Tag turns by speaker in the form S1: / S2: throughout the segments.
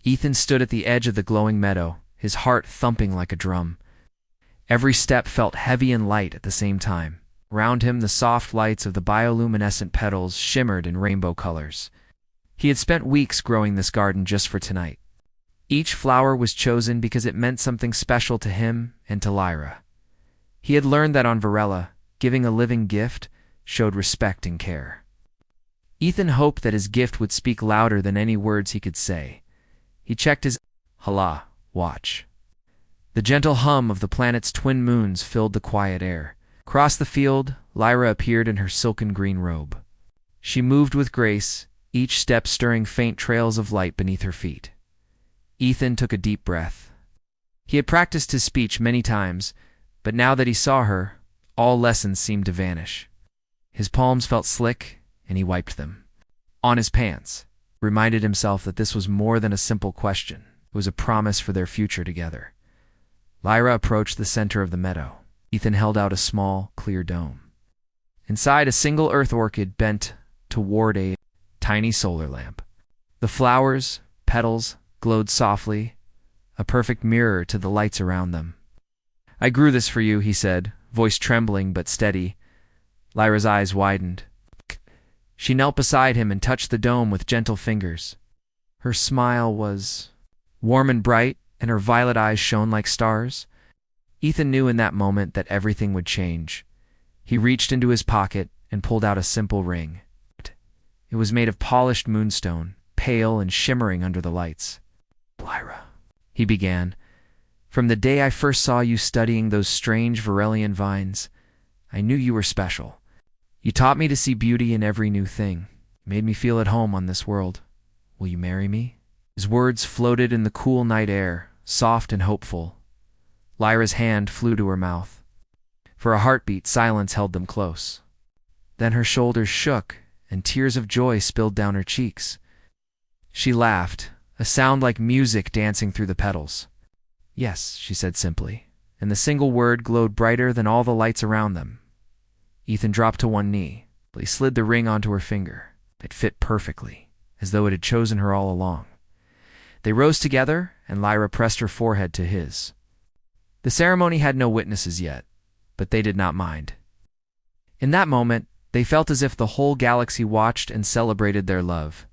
S1: Ethan stood at the edge of the glowing meadow, his heart thumping like a drum. Every step felt heavy and light at the same time. Round him, the soft lights of the bioluminescent petals shimmered in rainbow colors. He had spent weeks growing this garden just for tonight. Each flower was chosen because it meant something special to him and to Lyra. He had learned that on Varela, giving a living gift showed respect and care. Ethan hoped that his gift would speak louder than any words he could say. He checked his Hala watch. The gentle hum of the planet's twin moons filled the quiet air. Across the field, Lyra appeared in her silken green robe. She moved with grace, each step stirring faint trails of light beneath her feet. Ethan took a deep breath. He had practiced his speech many times, but now that he saw her, all lessons seemed to vanish. His palms felt slick, and he wiped them. On his pants, reminded himself that this was more than a simple question. It was a promise for their future together. Lyra approached the center of the meadow. Ethan held out a small, clear dome. Inside, a single earth orchid bent toward a tiny solar lamp. The flowers, petals, glowed softly, a perfect mirror to the lights around them. "I grew this for you," he said, voice trembling but steady. Lyra's eyes widened. She knelt beside him and touched the dome with gentle fingers. Her smile was warm and bright, and her violet eyes shone like stars. Ethan knew in that moment that everything would change. He reached into his pocket and pulled out a simple ring. It was made of polished moonstone, pale and shimmering under the lights. "Lyra," he began, "from the day I first saw you studying those strange Varelian vines, I knew you were special. You taught me to see beauty in every new thing, made me feel at home on this world. Will you marry me?" His words floated in the cool night air, soft and hopeful. Lyra's hand flew to her mouth. For a heartbeat, silence held them close. Then her shoulders shook, and tears of joy spilled down her cheeks. She laughed, a sound like music dancing through the petals. "Yes," she said simply, and the single word glowed brighter than all the lights around them. Ethan dropped to one knee. He slid the ring onto her finger. It fit perfectly, as though it had chosen her all along. They rose together, and Lyra pressed her forehead to his. The ceremony had no witnesses yet, but they did not mind. In that moment, they felt as if the whole galaxy watched and celebrated their love.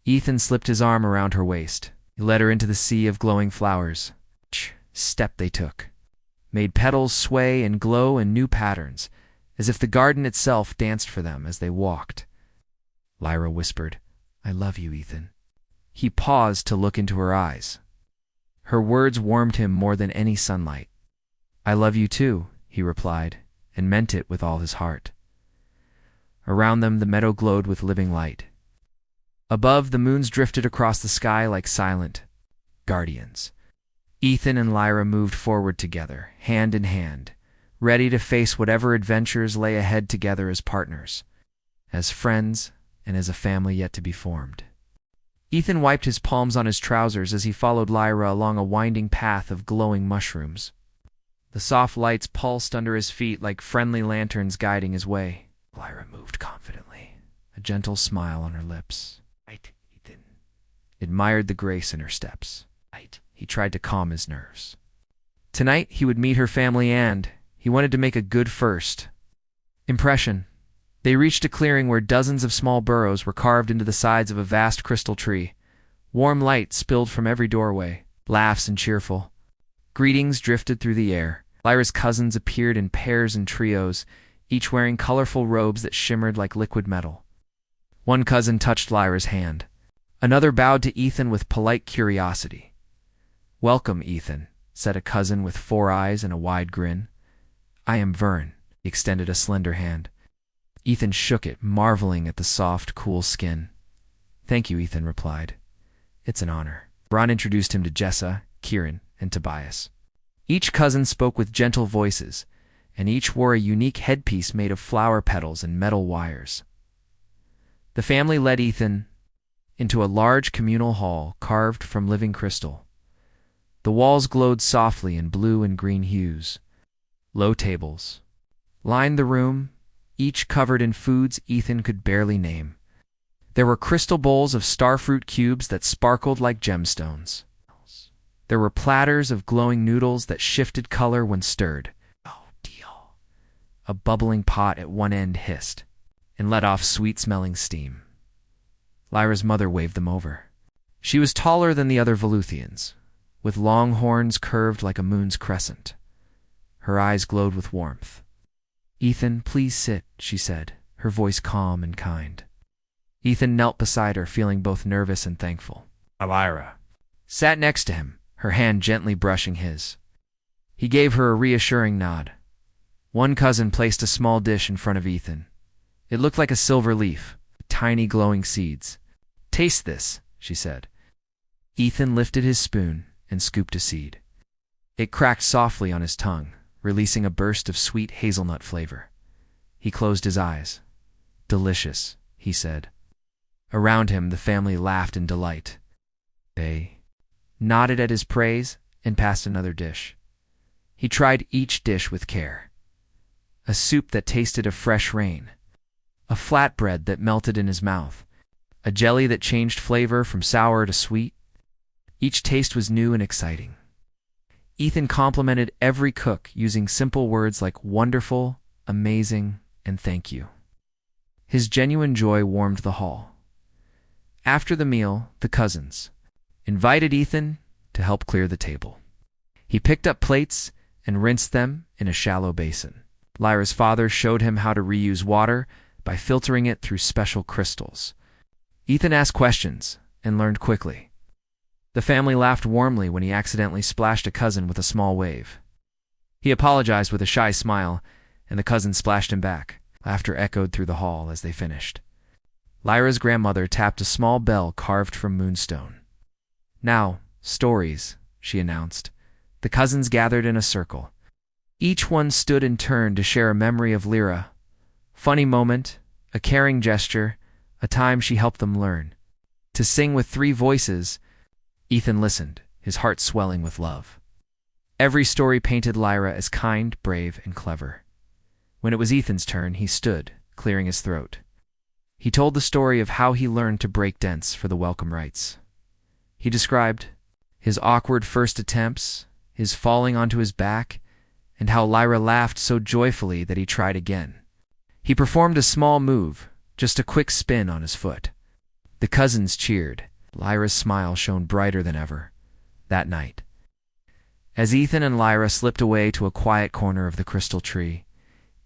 S1: Ethan slipped his arm around her waist. He led her into the sea of glowing flowers. Each step they took made petals sway and glow in new patterns, as if the garden itself danced for them as they walked. Lyra whispered, "I love you, Ethan." He paused to look into her eyes. Her words warmed him more than any sunlight. "I love you too," he replied, and meant it with all his heart. Around them, the meadow glowed with living light. Above, the moons drifted across the sky like silent guardians. Ethan and Lyra moved forward together, hand in hand, ready to face whatever adventures lay ahead together as partners, as friends, and as a family yet to be formed. Ethan wiped his palms on his trousers as he followed Lyra along a winding path of glowing mushrooms. The soft lights pulsed under his feet like friendly lanterns guiding his way. Lyra moved confidently, a gentle smile on her lips. "Right, Ethan." Admired the grace in her steps. "Right." He tried to calm his nerves. Tonight he would meet her family and he wanted to make a good first impression. They reached a clearing where dozens of small burrows were carved into the sides of a vast crystal tree. Warm light spilled from every doorway, laughs and cheerful greetings drifted through the air. Lyra's cousins appeared in pairs and trios, each wearing colorful robes that shimmered like liquid metal. One cousin touched Lyra's hand. Another bowed to Ethan with polite curiosity. "Welcome, Ethan," said a cousin with 4 eyes and a wide grin. "I am Vern." He extended a slender hand. Ethan shook it, marveling at the soft, cool skin. "Thank you," Ethan replied. "It's an honor." Bron introduced him to Jessa, Kieran, and Tobias. Each cousin spoke with gentle voices, and each wore a unique headpiece made of flower petals and metal wires. The family led Ethan into a large communal hall carved from living crystal. The walls glowed softly in blue and green hues. Low tables lined the room, each covered in foods Ethan could barely name. There were crystal bowls of starfruit cubes that sparkled like gemstones. There were platters of glowing noodles that shifted color when stirred. Oh, deal. A bubbling pot at one end hissed and let off sweet-smelling steam. Lyra's mother waved them over. She was taller than the other Voluthians, with long horns curved like a moon's crescent. Her eyes glowed with warmth. "Ethan, please sit," she said, her voice calm and kind. Ethan knelt beside her, feeling both nervous and thankful. Lyra sat next to him, her hand gently brushing his. He gave her a reassuring nod. One cousin placed a small dish in front of Ethan. It looked like a silver leaf, with tiny glowing seeds. "Taste this," she said. Ethan lifted his spoon and scooped a seed. It cracked softly on his tongue, releasing a burst of sweet hazelnut flavor. He closed his eyes. "Delicious," he said. Around him, the family laughed in delight. They nodded at his praise and passed another dish. He tried each dish with care. A soup that tasted of fresh rain, a flatbread that melted in his mouth, a jelly that changed flavor from sour to sweet. Each taste was new and exciting. Ethan complimented every cook using simple words like wonderful, amazing, and thank you. His genuine joy warmed the hall. After the meal, the cousins invited Ethan to help clear the table. He picked up plates and rinsed them in a shallow basin. Lyra's father showed him how to reuse water by filtering it through special crystals. Ethan asked questions and learned quickly. The family laughed warmly when he accidentally splashed a cousin with a small wave. He apologized with a shy smile, and the cousin splashed him back. Laughter echoed through the hall as they finished. Lyra's grandmother tapped a small bell carved from moonstone. "Now, stories," she announced. The cousins gathered in a circle. Each one stood in turn to share a memory of Lyra. Funny moment, a caring gesture, a time she helped them learn. To sing with 3 voices, Ethan listened, his heart swelling with love. Every story painted Lyra as kind, brave, and clever. When it was Ethan's turn, he stood, clearing his throat. He told the story of how he learned to break dents for the welcome rites. He described his awkward first attempts, his falling onto his back, and how Lyra laughed so joyfully that he tried again. He performed a small move, just a quick spin on his foot. The cousins cheered. Lyra's smile shone brighter than ever that night. As Ethan and Lyra slipped away to a quiet corner of the crystal tree,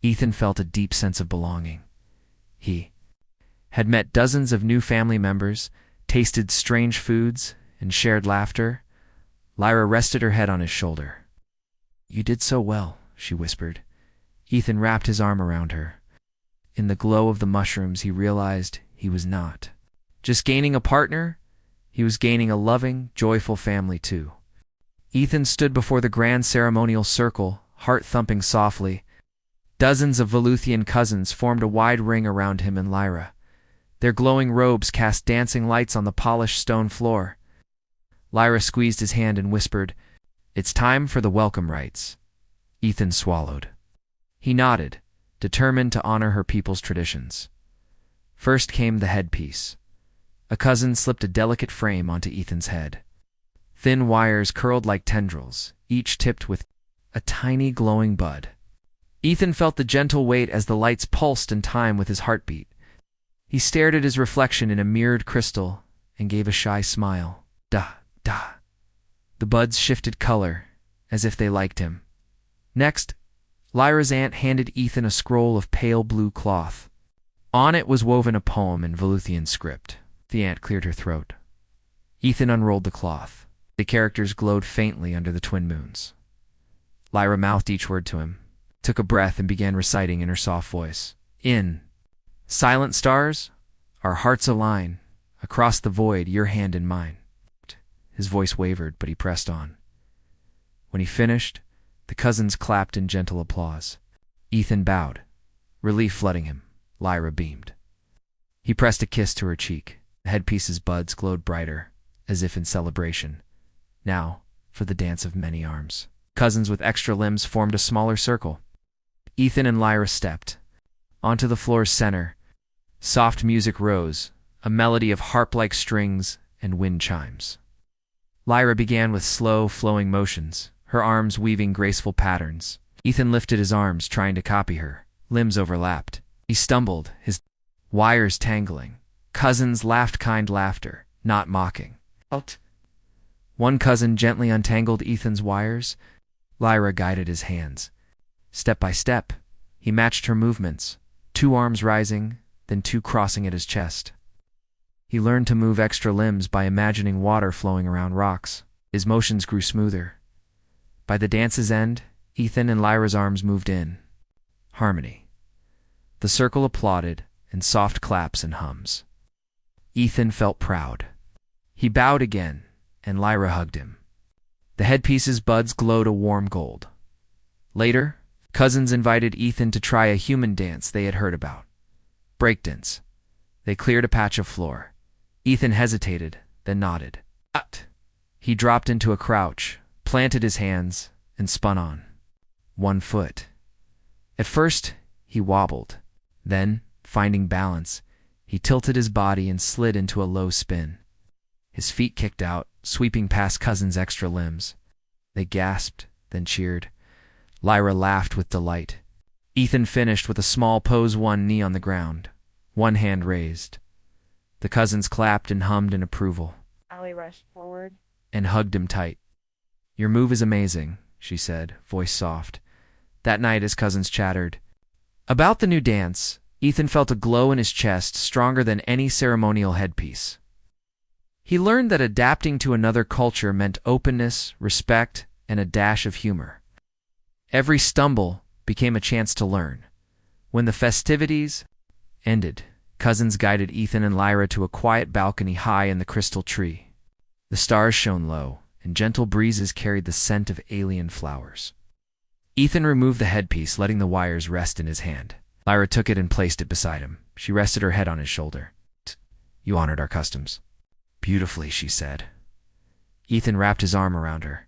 S1: Ethan felt a deep sense of belonging. He had met dozens of new family members, tasted strange foods, and shared laughter. Lyra rested her head on his shoulder. "You did so well," she whispered. Ethan wrapped his arm around her. In the glow of the mushrooms, he realized he was not just gaining a partner, he was gaining a loving, joyful family too. Ethan stood before the grand ceremonial circle, heart thumping softly. Dozens of Voluthian cousins formed a wide ring around him and Lyra. Their glowing robes cast dancing lights on the polished stone floor. Lyra squeezed his hand and whispered, "It's time for the welcome rites." Ethan swallowed. He nodded, determined to honor her people's traditions. First came the headpiece. A cousin slipped a delicate frame onto Ethan's head. Thin wires curled like tendrils, each tipped with a tiny glowing bud. Ethan felt the gentle weight as the lights pulsed in time with his heartbeat. He stared at his reflection in a mirrored crystal and gave a shy smile. Da, da. The buds shifted color, as if they liked him. Next, Lyra's aunt handed Ethan a scroll of pale blue cloth. On it was woven a poem in Voluthian script. The aunt cleared her throat. Ethan unrolled the cloth. The characters glowed faintly under the twin moons. Lyra mouthed each word to him, took a breath, and began reciting in her soft voice. "In silent stars, our hearts align. Across the void, your hand in mine." His voice wavered, but he pressed on. When he finished, the cousins clapped in gentle applause. Ethan bowed, relief flooding him. Lyra beamed. He pressed a kiss to her cheek. The headpiece's buds glowed brighter, as if in celebration. Now, for the dance of many arms. Cousins with extra limbs formed a smaller circle. Ethan and Lyra stepped. Onto the floor's center, soft music rose, a melody of harp-like strings and wind chimes. Lyra began with slow, flowing motions, her arms weaving graceful patterns. Ethan lifted his arms, trying to copy her. Limbs overlapped. He stumbled, his wires tangling. Cousins laughed kind laughter, not mocking. Out. One cousin gently untangled Ethan's wires. Lyra guided his hands. Step by step, he matched her movements, 2 arms rising, then 2 crossing at his chest. He learned to move extra limbs by imagining water flowing around rocks. His motions grew smoother. By the dance's end, Ethan and Lyra's arms moved in. Harmony. The circle applauded, in soft claps and hums. Ethan felt proud. He bowed again, and Lyra hugged him. The headpiece's buds glowed a warm gold. Later, cousins invited Ethan to try a human dance they had heard about. Breakdance. They cleared a patch of floor. Ethan hesitated, then nodded. He dropped into a crouch, planted his hands, and spun on 1 foot. At first, he wobbled. Then, finding balance, he tilted his body and slid into a low spin. His feet kicked out, sweeping past cousins' extra limbs. They gasped, then cheered. Lyra laughed with delight. Ethan finished with a small pose, 1 knee on the ground, 1 hand raised. The cousins clapped and hummed in approval.
S2: Allie rushed forward
S1: and hugged him tight. "Your move is amazing," she said, voice soft. That night, his cousins chattered about the new dance. Ethan felt a glow in his chest, stronger than any ceremonial headpiece. He learned that adapting to another culture meant openness, respect, and a dash of humor. Every stumble became a chance to learn. When the festivities ended, cousins guided Ethan and Lyra to a quiet balcony high in the crystal tree. The stars shone low, and gentle breezes carried the scent of alien flowers. Ethan removed the headpiece, letting the wires rest in his hand. Lyra took it and placed it beside him. She rested her head on his shoulder. "You honored our customs." "Beautifully," she said. Ethan wrapped his arm around her.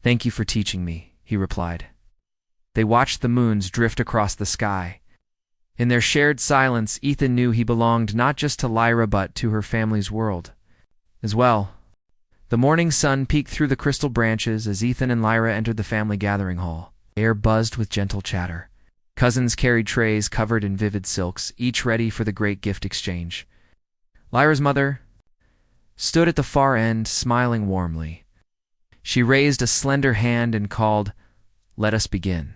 S1: "Thank you for teaching me," he replied. They watched the moons drift across the sky. In their shared silence, Ethan knew he belonged not just to Lyra but to her family's world as well. The morning sun peeked through the crystal branches as Ethan and Lyra entered the family gathering hall. Air buzzed with gentle chatter. Cousins carried trays covered in vivid silks, each ready for the great gift exchange. Lyra's mother stood at the far end, smiling warmly. She raised a slender hand and called, "Let us begin."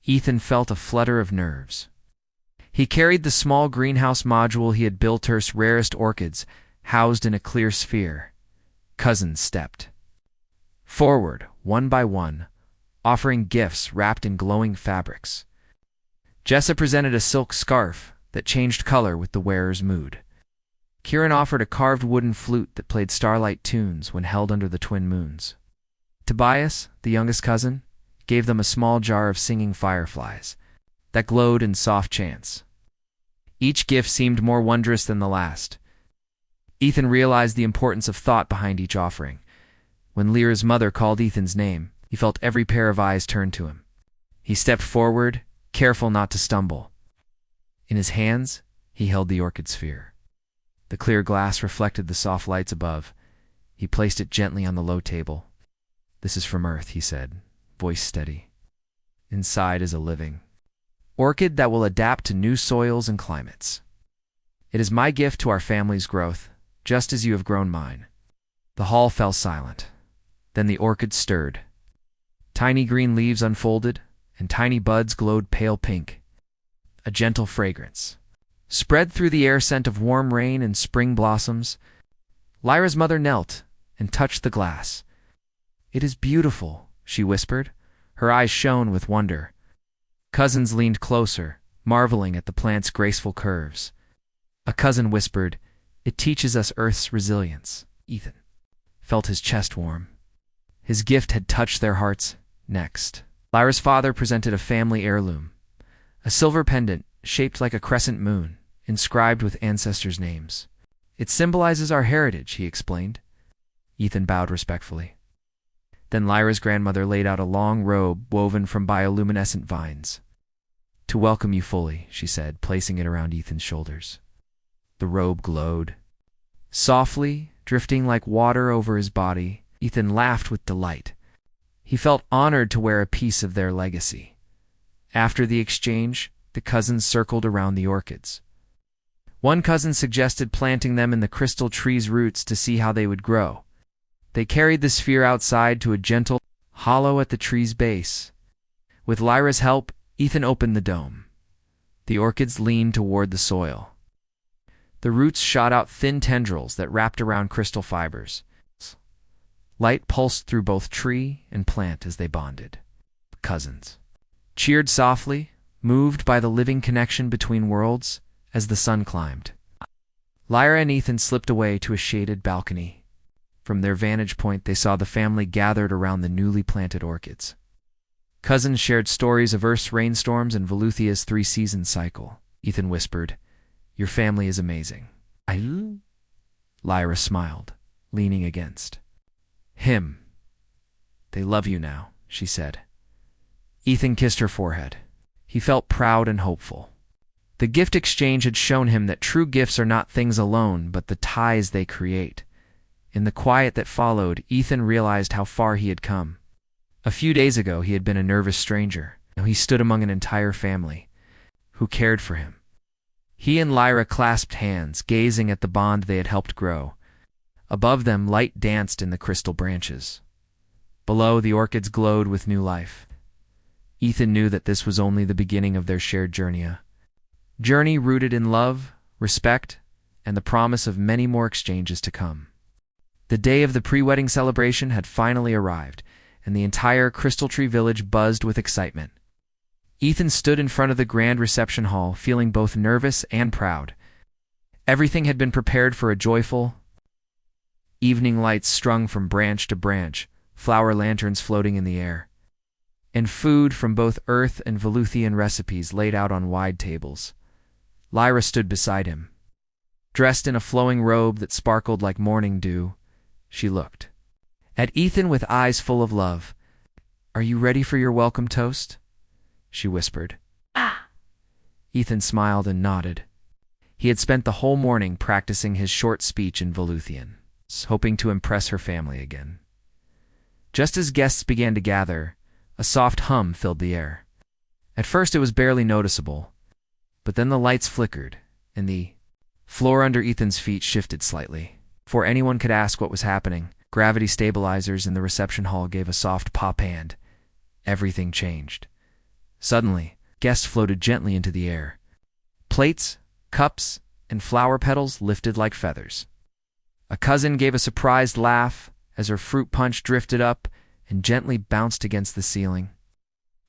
S1: Ethan felt a flutter of nerves. He carried the small greenhouse module he had built, Earth's rarest orchids, housed in a clear sphere. Cousins stepped forward, 1 by 1, offering gifts wrapped in glowing fabrics. Jessa presented a silk scarf that changed color with the wearer's mood. Kieran offered a carved wooden flute that played starlight tunes when held under the twin moons. Tobias, the youngest cousin, gave them a small jar of singing fireflies that glowed in soft chants. Each gift seemed more wondrous than the last. Ethan realized the importance of thought behind each offering. When Lyra's mother called Ethan's name, he felt every pair of eyes turn to him. He stepped forward, careful not to stumble. In his hands, he held the orchid sphere. The clear glass reflected the soft lights above. He placed it gently on the low table. "This is from Earth," he said, voice steady. "Inside is a living orchid that will adapt to new soils and climates. It is my gift to our family's growth, just as you have grown mine." The hall fell silent. Then the orchid stirred. Tiny green leaves unfolded, and tiny buds glowed pale pink. A gentle fragrance spread through the air, scent of warm rain and spring blossoms. Lyra's mother knelt and touched the glass. "It is beautiful," she whispered. Her eyes shone with wonder. Cousins leaned closer, marveling at the plant's graceful curves. A cousin whispered, "It teaches us Earth's resilience." Ethan felt his chest warm. His gift had touched their hearts. Next, Lyra's father presented a family heirloom, a silver pendant shaped like a crescent moon, inscribed with ancestors' names. "It symbolizes our heritage," he explained. Ethan bowed respectfully. Then Lyra's grandmother laid out a long robe woven from bioluminescent vines. "To welcome you fully," she said, placing it around Ethan's shoulders. The robe glowed, Softly, drifting like water over his body, Ethan laughed with delight. He felt honored to wear a piece of their legacy. After the exchange, the cousins circled around the orchids. One cousin suggested planting them in the crystal tree's roots to see how they would grow. They carried the sphere outside to a gentle hollow at the tree's base. With Lyra's help, Ethan opened the dome. The orchids leaned toward the soil. The roots shot out thin tendrils that wrapped around crystal fibers. Light pulsed through both tree and plant as they bonded. Cousins cheered softly, moved by the living connection between worlds, as the sun climbed. Lyra and Ethan slipped away to a shaded balcony. From their vantage point, they saw the family gathered around the newly planted orchids. Cousins shared stories of Earth's rainstorms and Veluthia's three-season cycle. Ethan whispered, "Your family is amazing." Lyra smiled, leaning against him. "They love you now," she said. Ethan kissed her forehead. He felt proud and hopeful. The gift exchange had shown him that true gifts are not things alone, but the ties they create. In the quiet that followed, Ethan realized how far he had come. A few days ago, he had been a nervous stranger. Now he stood among an entire family who cared for him. He and Lyra clasped hands, gazing at the bond they had helped grow. Above them, light danced in the crystal branches. Below, the orchids glowed with new life. Ethan knew that this was only the beginning of their shared journey rooted in love, respect, and the promise of many more exchanges to come. The day of the pre-wedding celebration had finally arrived, and the entire Crystal Tree village buzzed with excitement. Ethan stood in front of the grand reception hall, feeling both nervous and proud. Everything had been prepared for a joyful evening, lights strung from branch to branch, flower lanterns floating in the air, and food from both Earth and Veluthian recipes laid out on wide tables. Lyra stood beside him. Dressed in a flowing robe that sparkled like morning dew, she looked at Ethan with eyes full of love. "Are you ready for your welcome toast?" she whispered. Ethan smiled and nodded. He had spent the whole morning practicing his short speech in Veluthian, hoping to impress her family again. Just as guests began to gather, a soft hum filled the air. At first it was barely noticeable, but then the lights flickered, and the floor under Ethan's feet shifted slightly. Before anyone could ask what was happening, gravity stabilizers in the reception hall gave a soft pop, and everything changed. Suddenly, guests floated gently into the air. Plates, cups, and flower petals lifted like feathers. A cousin gave a surprised laugh as her fruit punch drifted up and gently bounced against the ceiling.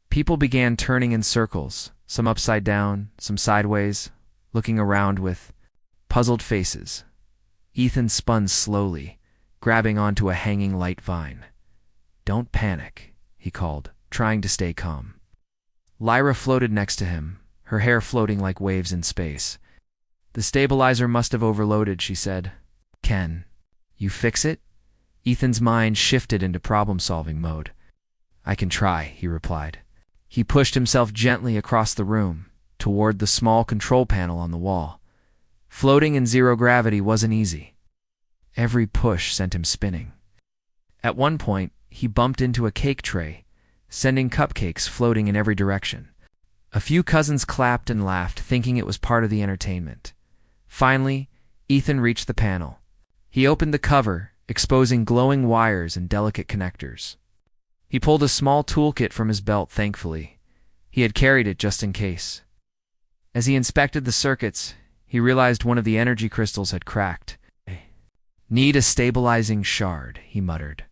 S1: People began turning in circles, some upside down, some sideways, looking around with puzzled faces. Ethan spun slowly, grabbing onto a hanging light vine. "Don't panic," he called, trying to stay calm. Lyra floated next to him, her hair floating like waves in space. "The stabilizer must have overloaded," she said. "Can you fix it?" Ethan's mind shifted into problem-solving mode. "I can try," he replied. He pushed himself gently across the room, toward the small control panel on the wall. Floating in zero gravity wasn't easy. Every push sent him spinning. At one point, he bumped into a cake tray, sending cupcakes floating in every direction. A few cousins clapped and laughed, thinking it was part of the entertainment. Finally, Ethan reached the panel. He opened the cover, exposing glowing wires and delicate connectors. He pulled a small toolkit from his belt, thankfully. He had carried it just in case. As he inspected the circuits, he realized one of the energy crystals had cracked. "Need a stabilizing shard," he muttered.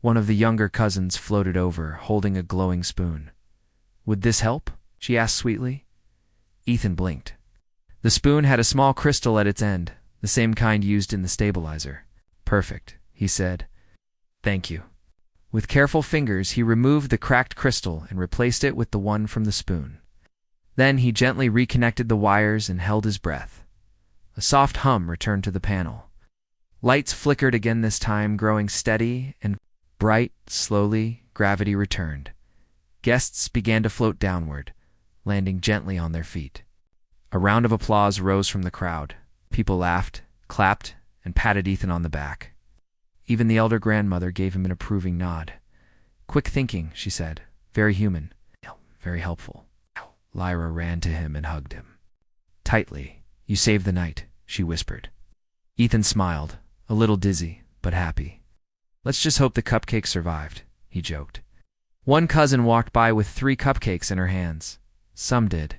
S1: One of the younger cousins floated over, holding a glowing spoon. "Would this help?" she asked sweetly. Ethan blinked. The spoon had a small crystal at its end, the same kind used in the stabilizer. "Perfect," he said. "Thank you." With careful fingers, he removed the cracked crystal and replaced it with the one from the spoon. Then he gently reconnected the wires and held his breath. A soft hum returned to the panel. Lights flickered again, this time growing steady and bright. Slowly, gravity returned. Guests began to float downward, landing gently on their feet. A round of applause rose from the crowd. People laughed, clapped, and patted Ethan on the back. Even the elder grandmother gave him an approving nod. "Quick thinking," she said. "Very human. Very helpful." Lyra ran to him and hugged him tightly. "You saved the night," she whispered. Ethan smiled, a little dizzy, but happy. "Let's just hope the cupcake survived," he joked. One cousin walked by with 3 cupcakes in her hands. "Some did."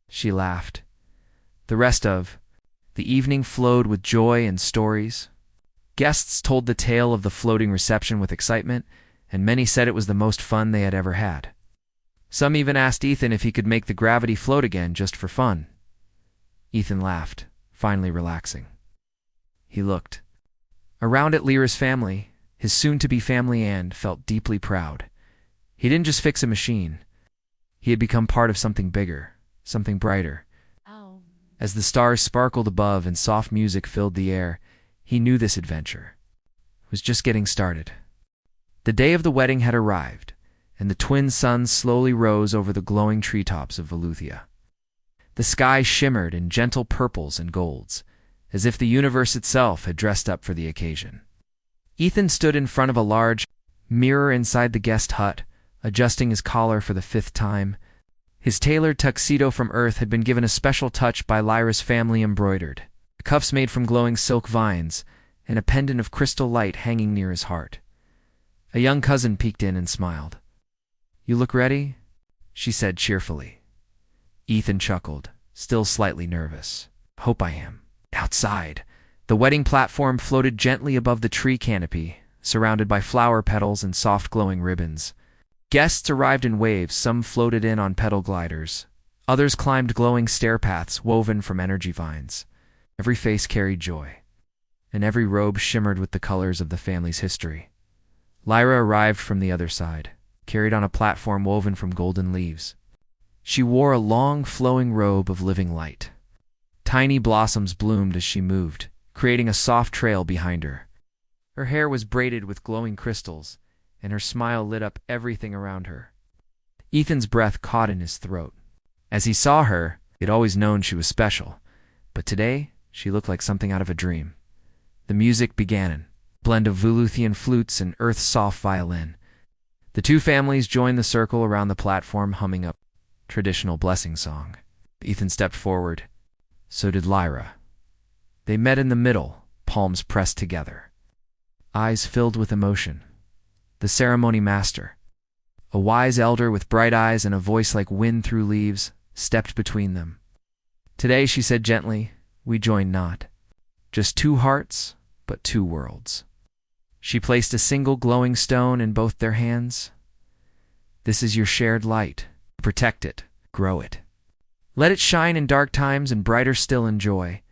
S1: She laughed. The evening flowed with joy and stories. Guests told the tale of the floating reception with excitement, and many said it was the most fun they had ever had. Some even asked Ethan if he could make the gravity float again just for fun. Ethan laughed, finally relaxing. He looked around at Lyra's family, his soon-to-be family, and felt deeply proud. He didn't just fix a machine. He had become part of something bigger, something brighter. As the stars sparkled above and soft music filled the air, he knew this adventure was just getting started. The day of the wedding had arrived, and the twin suns slowly rose over the glowing treetops of Veluthia. The sky shimmered in gentle purples and golds, as if the universe itself had dressed up for the occasion. Ethan stood in front of a large mirror inside the guest hut, adjusting his collar for the 5th time. His tailored tuxedo from Earth had been given a special touch by Lyra's family embroidered, cuffs made from glowing silk vines, and a pendant of crystal light hanging near his heart. A young cousin peeked in and smiled. "You look ready?" she said cheerfully. Ethan chuckled, still slightly nervous. "Hope I am." Outside, the wedding platform floated gently above the tree canopy, surrounded by flower petals and soft glowing ribbons. Guests arrived in waves. Some floated in on petal gliders. Others climbed glowing stair paths woven from energy vines. Every face carried joy, and every robe shimmered with the colors of the family's history. Lyra arrived from the other side, carried on a platform woven from golden leaves. She wore a long, flowing robe of living light. Tiny blossoms bloomed as she moved, creating a soft trail behind her. Her hair was braided with glowing crystals, and her smile lit up everything around her. Ethan's breath caught in his throat. As he saw her, he had always known she was special, but today she looked like something out of a dream. The music began, a blend of Veluthian flutes and Earth's soft violin. The 2 families joined the circle around the platform, humming a traditional blessing song. Ethan stepped forward. So did Lyra. They met in the middle, palms pressed together. Eyes filled with emotion. The ceremony master, a wise elder with bright eyes and a voice like wind through leaves, stepped between them. "Today," she said gently, "we join not just 2 hearts, but 2 worlds." She placed a single glowing stone in both their hands. "This is your shared light. Protect it, grow it. Let it shine in dark times and brighter still in joy."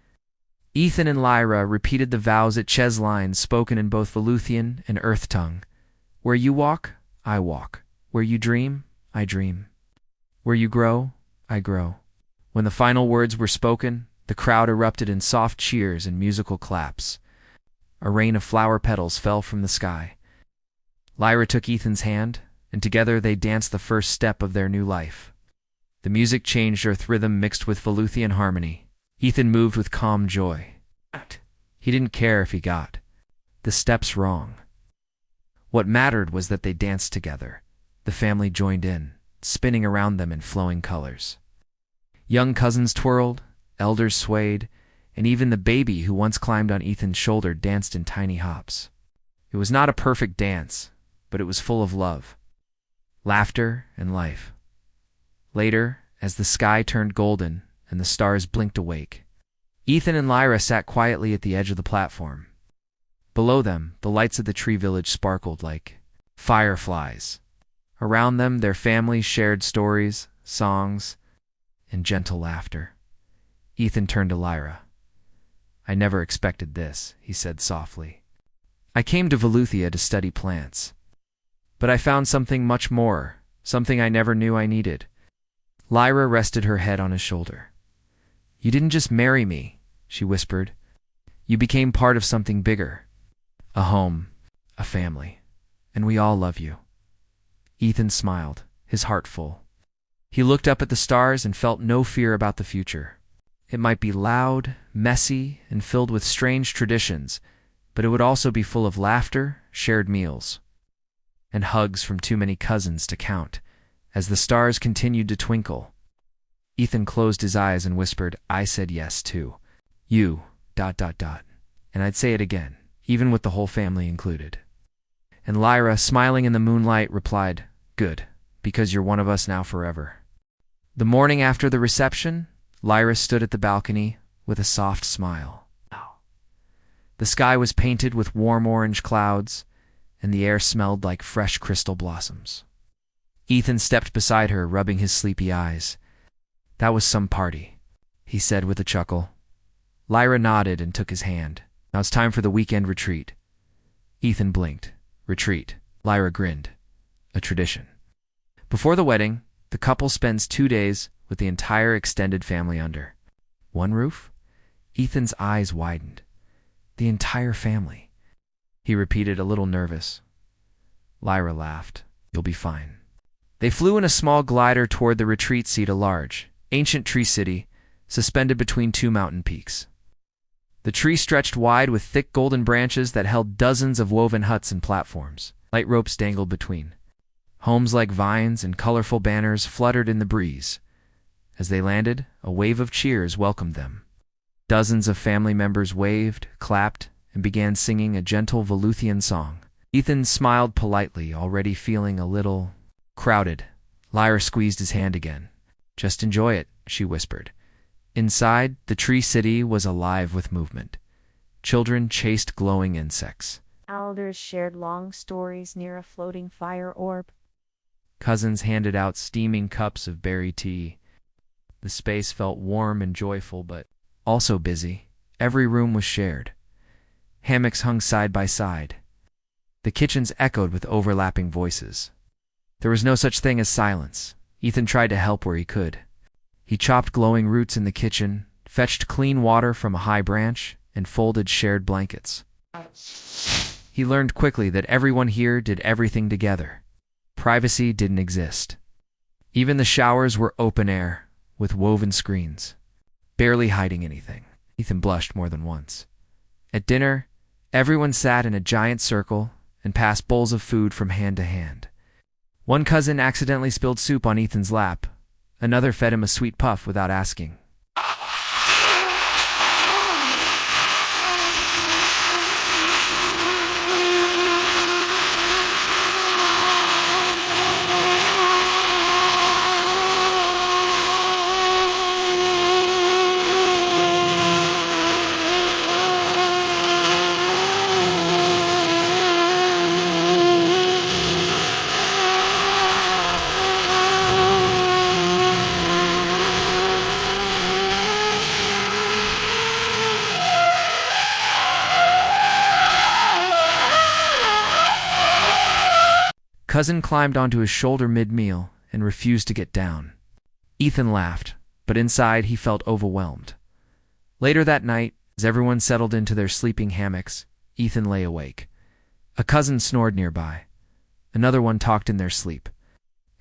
S1: Ethan and Lyra repeated the vows at chess lines spoken in both Veluthian and Earth tongue. "Where you walk, I walk. Where you dream, I dream. Where you grow, I grow." When the final words were spoken, the crowd erupted in soft cheers and musical claps. A rain of flower petals fell from the sky. Lyra took Ethan's hand, and together they danced the first step of their new life. The music changed Earth rhythm mixed with Veluthian harmony. Ethan moved with calm joy. He didn't care if he got the steps wrong. What mattered was that they danced together. The family joined in, spinning around them in flowing colors. Young cousins twirled, elders swayed, and even the baby who once climbed on Ethan's shoulder danced in tiny hops. It was not a perfect dance, but it was full of love, laughter, and life. Later, as the sky turned golden and the stars blinked awake, Ethan and Lyra sat quietly at the edge of the platform. Below them, the lights of the tree village sparkled like fireflies. Around them, their families shared stories, songs, and gentle laughter. Ethan turned to Lyra. "I never expected this," he said softly. "I came to Veluthia to study plants. But I found something much more, something I never knew I needed." Lyra rested her head on his shoulder. "You didn't just marry me," she whispered. "You became part of something bigger. A home, a family, and we all love you." Ethan smiled, his heart full. He looked up at the stars and felt no fear about the future. It might be loud, messy, and filled with strange traditions, but it would also be full of laughter, shared meals, and hugs from too many cousins to count. As the stars continued to twinkle, Ethan closed his eyes and whispered, "I said yes too. You, ... And I'd say it again, even with the whole family included." And Lyra, smiling in the moonlight, replied, "Good, because you're one of us now forever." The morning after the reception, Lyra stood at the balcony with a soft smile. The sky was painted with warm orange clouds, and the air smelled like fresh crystal blossoms. Ethan stepped beside her, rubbing his sleepy eyes. "That was some party," he said with a chuckle. Lyra nodded and took his hand. "Now it's time for the weekend retreat." Ethan blinked. Retreat. Lyra grinned. A tradition. Before the wedding, the couple spends 2 days with the entire extended family under one roof. Ethan's eyes widened. The entire family. He repeated, a little nervous. Lyra laughed. "You'll be fine." They flew in a small glider toward the retreat seat, a large, ancient tree city, suspended between 2 mountain peaks. The tree stretched wide with thick golden branches that held dozens of woven huts and platforms. Light ropes dangled between. Homes like vines and colorful banners fluttered in the breeze. As they landed, a wave of cheers welcomed them. Dozens of family members waved, clapped, and began singing a gentle Voluthian song. Ethan smiled politely, already feeling a little crowded. Lyra squeezed his hand again. "Just enjoy it," she whispered. Inside, the tree city was alive with movement. Children chased glowing insects.
S2: Elders shared long stories near a floating fire orb.
S1: Cousins handed out steaming cups of berry tea. The space felt warm and joyful, but also busy. Every room was shared. Hammocks hung side by side. The kitchens echoed with overlapping voices. There was no such thing as silence. Ethan tried to help where he could. He chopped glowing roots in the kitchen, fetched clean water from a high branch, and folded shared blankets. He learned quickly that everyone here did everything together. Privacy didn't exist. Even the showers were open air, with woven screens, barely hiding anything. Ethan blushed more than once. At dinner, everyone sat in a giant circle and passed bowls of food from hand to hand. One cousin accidentally spilled soup on Ethan's lap. Another fed him a sweet puff without asking. Cousin climbed onto his shoulder mid-meal and refused to get down. Ethan laughed, but inside he felt overwhelmed. Later that night, as everyone settled into their sleeping hammocks, Ethan lay awake. A cousin snored nearby. Another one talked in their sleep.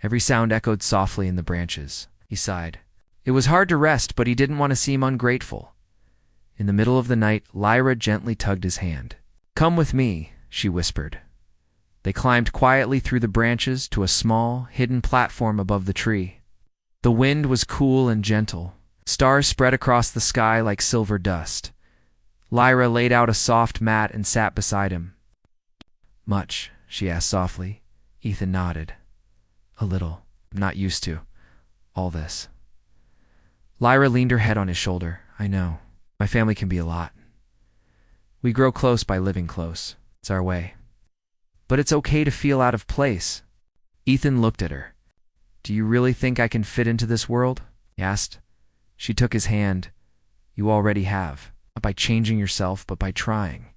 S1: Every sound echoed softly in the branches. He sighed. It was hard to rest, but he didn't want to seem ungrateful. In the middle of the night, Lyra gently tugged his hand. "Come with me," she whispered. They climbed quietly through the branches to a small, hidden platform above the tree. The wind was cool and gentle. Stars spread across the sky like silver dust. Lyra laid out a soft mat and sat beside him. "Much?" she asked softly. Ethan nodded. "A little. I'm not used to all this." Lyra leaned her head on his shoulder. "I know. My family can be a lot. We grow close by living close. It's our way. But it's okay to feel out of place." Ethan looked at her. "Do you really think I can fit into this world?" he asked. She took his hand. "You already have. Not by changing yourself, but by trying.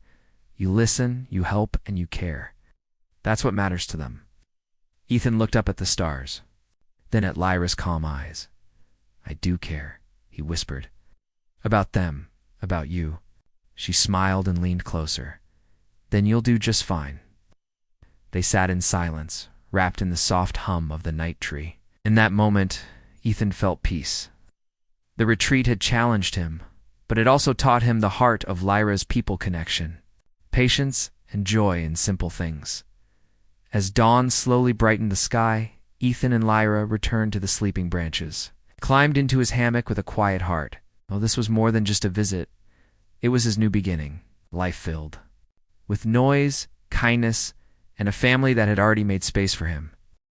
S1: You listen, you help, and you care. That's what matters to them." Ethan looked up at the stars, then at Lyra's calm eyes. "I do care," he whispered. "About them, about you." She smiled and leaned closer. "Then you'll do just fine." They sat in silence, wrapped in the soft hum of the night tree. In that moment, Ethan felt peace. The retreat had challenged him, but it also taught him the heart of Lyra's people connection, patience and joy in simple things. As dawn slowly brightened the sky, Ethan and Lyra returned to the sleeping branches, climbed into his hammock with a quiet heart. Oh, this was more than just a visit. It was his new beginning, life-filled, with noise, kindness, and a family that had already made space for him.